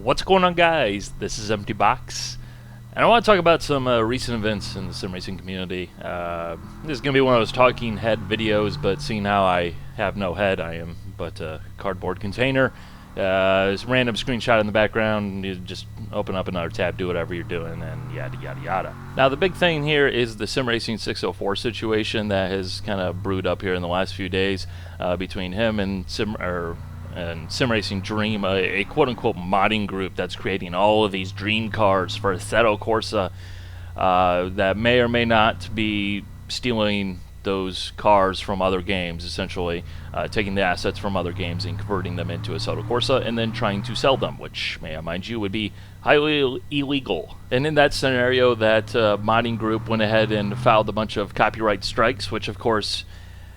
What's going on, guys? This is Empty Box, and I want to talk about some recent events in the sim racing community. This is going to be one of those talking head videos, but seeing how I have no head, I am but a cardboard container. This random screenshot in the background, you just open up another tab, do whatever you're doing, and yada yada yada. Now, the big thing here is the Simracing 604 situation that has kind of brewed up here in the last few days between him and Simracing Dream, a quote-unquote modding group that's creating all of these dream cars for Assetto Corsa that may or may not be stealing those cars from other games, essentially taking the assets from other games and converting them into Assetto Corsa and then trying to sell them, which, may I mind you, would be highly illegal. And in that scenario, that modding group went ahead and filed a bunch of copyright strikes, which, of course,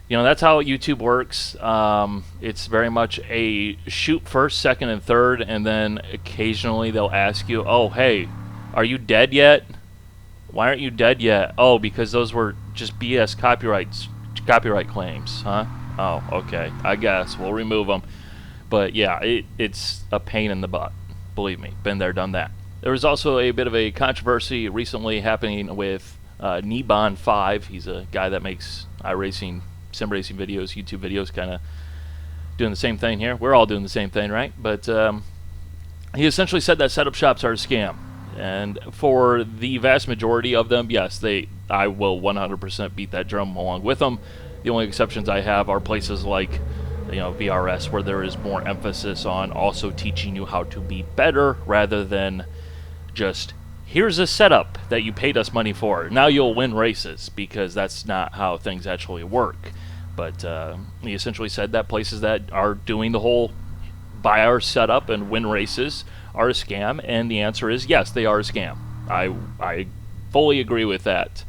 you know, that's how YouTube works. It's very much a shoot first, second, and third, and then occasionally they'll ask you, oh, hey, are you dead yet? Why aren't you dead yet? Oh, because those were just BS copyright claims, huh? Oh, okay, I guess. We'll remove them. But yeah, it's a pain in the butt. Believe me, been there, done that. There was also a bit of a controversy recently happening with Nibon5. He's a guy that makes iRacing sim racing videos, YouTube videos, kind of doing the same thing here. We're all doing the same thing, right? But he essentially said that setup shops are a scam, and for the vast majority of them, yes, I will 100% beat that drum along with them. The only exceptions I have are places like, you know, VRS, where there is more emphasis on also teaching you how to be better rather than just, here's a setup that you paid us money for, now you'll win races, because that's not how things actually work. But he essentially said that places that are doing the whole buy our setup and win races are a scam, and the answer is yes, they are a scam. I fully agree with that.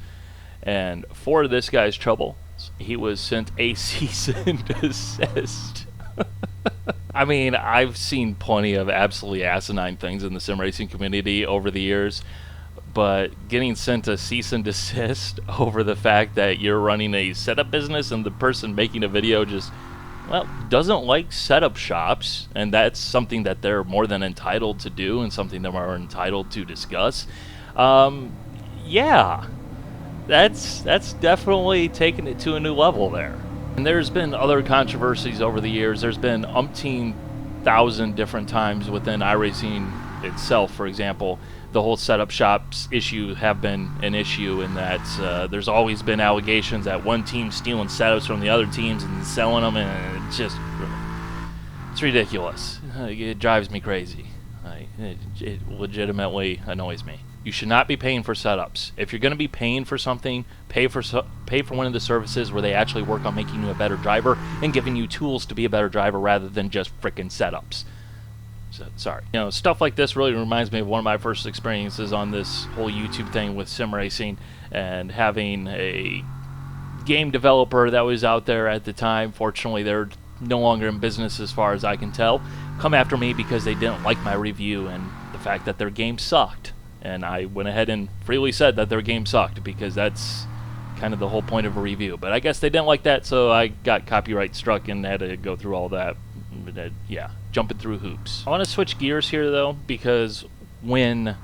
And for this guy's trouble, he was sent a cease and desist. I mean, I've seen plenty of absolutely asinine things in the sim racing community over the years, but getting sent a cease and desist over the fact that you're running a setup business and the person making a video just, well, doesn't like setup shops, and that's something that they're more than entitled to do and something that we're entitled to discuss. Yeah, that's definitely taking it to a new level there. And there's been other controversies over the years. There's been umpteen thousand different times within iRacing itself. For example, the whole setup shops issue have been an issue in that there's always been allegations that one team stealing setups from the other teams and selling them, and it's ridiculous. It drives me crazy. It legitimately annoys me. You should not be paying for setups. If you're going to be paying for something, pay for one of the services where they actually work on making you a better driver and giving you tools to be a better driver rather than just frickin' setups. So, sorry. You know, stuff like this really reminds me of one of my first experiences on this whole YouTube thing with sim racing, and having a game developer that was out there at the time, fortunately they're no longer in business as far as I can tell, come after me because they didn't like my review and the fact that their game sucked. And I went ahead and freely said that their game sucked, because that's kind of the whole point of a review. But I guess they didn't like that, so I got copyright struck and had to go through all that. Yeah, jumping through hoops. I want to switch gears here, though, because when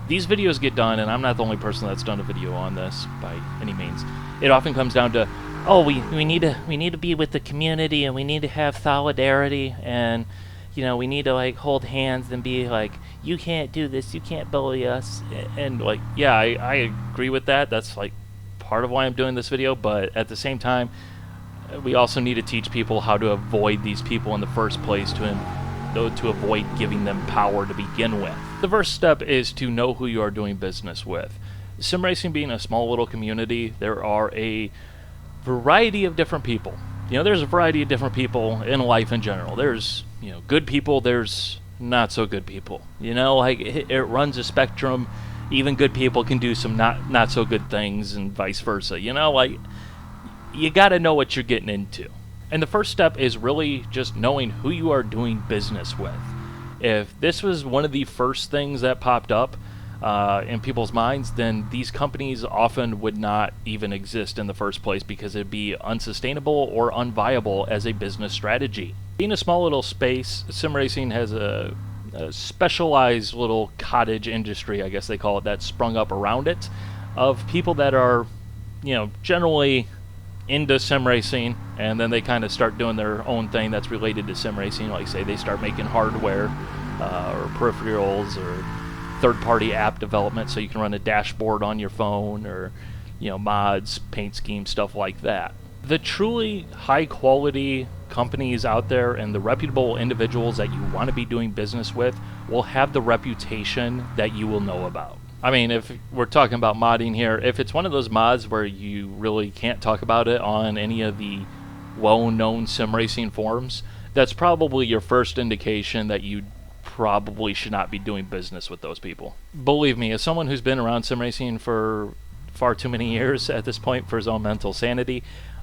these videos get done, and I'm not the only person that's done a video on this by any means, it often comes down to, oh, we need to be with the community, and we need to have solidarity, and you know, we need to like hold hands and be like, you can't do this, you can't bully us, and like, yeah, I agree with that. That's like part of why I'm doing this video, but at the same time, we also need to teach people how to avoid these people in the first place, to avoid giving them power to begin with. The first step is to know who you are doing business with. Sim racing being a small little community, there are a variety of different people. You know, there's a variety of different people in life in general. There's, you know, good people, there's not so good people. You know, like it runs a spectrum. Even good people can do some not so good things, and vice versa. You know, like, you got to know what you're getting into. And the first step is really just knowing who you are doing business with. If this was one of the first things that popped up in people's minds, then these companies often would not even exist in the first place, because it'd be unsustainable or unviable as a business strategy. Being a small little space, sim racing has a a specialized little cottage industry, I guess they call it, that sprung up around it, of people that are, generally into sim racing, and then they kind of start doing their own thing that's related to sim racing. Like, say, they start making hardware or peripherals or third-party app development, so you can run a dashboard on your phone, or mods, paint schemes, stuff like that. The truly high-quality companies out there and the reputable individuals that you want to be doing business with will have the reputation that you will know about. I mean, if we're talking about modding here, if it's one of those mods where you really can't talk about it on any of the well-known sim racing forums, that's probably your first indication that you probably should not be doing business with those people. Believe me, as someone who's been around sim racing for far too many years at this point for his own mental sanity,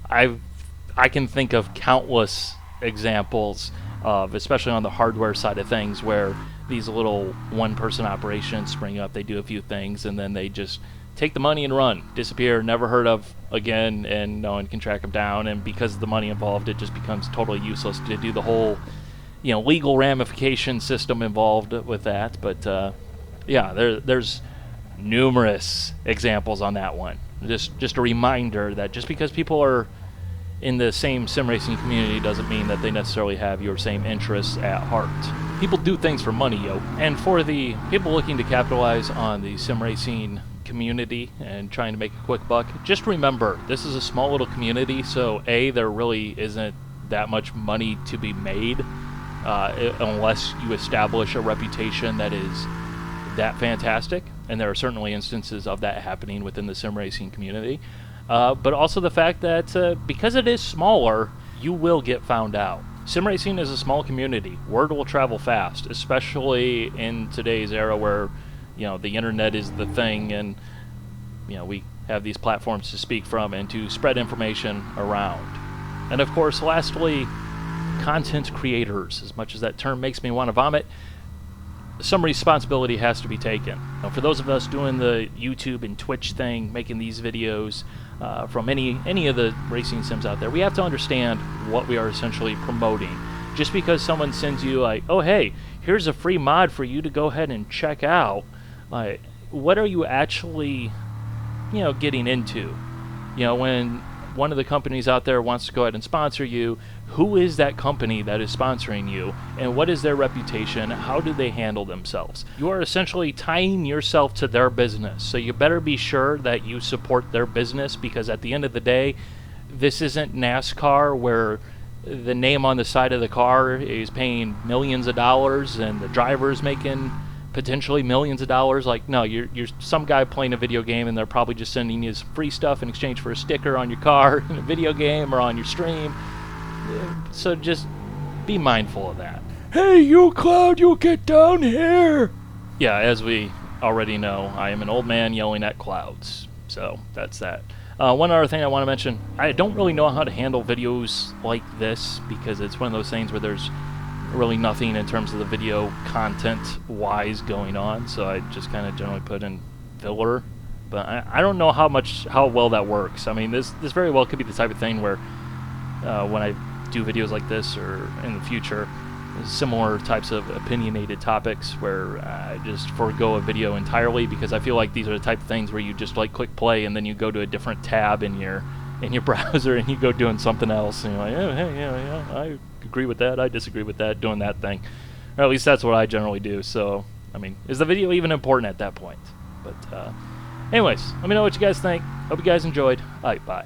I can think of countless examples of, especially on the hardware side of things, where these little one-person operations spring up, they do a few things, and then they just take the money and run, disappear, never heard of again, and no one can track them down. And because of the money involved, it just becomes totally useless to do the whole legal ramification system involved with that. But yeah, there's numerous examples on that one. Just a reminder that just because people are in the same sim racing community doesn't mean that they necessarily have your same interests at heart. People do things for money, yo. And for the people looking to capitalize on the sim racing community and trying to make a quick buck, just remember, this is a small little community, so there really isn't that much money to be made unless you establish a reputation that is that fantastic, and there are certainly instances of that happening within the sim racing community. But also the fact that because it is smaller, you will get found out. Sim racing is a small community. Word will travel fast, especially in today's era where the internet is the thing, and we have these platforms to speak from and to spread information around. And of course, lastly, content creators. As much as that term makes me want to vomit, some responsibility has to be taken. Now, for those of us doing the YouTube and Twitch thing, making these videos from any of the racing sims out there, we have to understand what we are essentially promoting. Just because someone sends you like, oh hey, here's a free mod for you to go ahead and check out, like, what are you actually getting into? When one of the companies out there wants to go ahead and sponsor you, who is that company that is sponsoring you, and what is their reputation? How do they handle themselves? You are essentially tying yourself to their business, so you better be sure that you support their business, because at the end of the day, this isn't NASCAR where the name on the side of the car is paying millions of dollars and the driver's making potentially millions of dollars. Like, no, you're some guy playing a video game, and they're probably just sending you free stuff in exchange for a sticker on your car in a video game or on your stream. So just be mindful of that. Hey, you Cloud, you get down here! Yeah, as we already know, I am an old man yelling at clouds. So that's that. One other thing I want to mention, I don't really know how to handle videos like this, because it's one of those things where there's really nothing in terms of the video content wise going on, so I just kind of generally put in filler. But I don't know how well that works. I mean, this very well could be the type of thing where when I do videos like this, or in the future, similar types of opinionated topics, where I just forego a video entirely, because I feel like these are the type of things where you just like click play and then you go to a different tab in your browser and you go doing something else, and you're like, oh, hey, yeah, I agree with that, I disagree with that, doing that thing. Or at least that's what I generally do. So, I mean, is the video even important at that point? But anyways, let me know what you guys think. Hope you guys enjoyed. Alright, bye.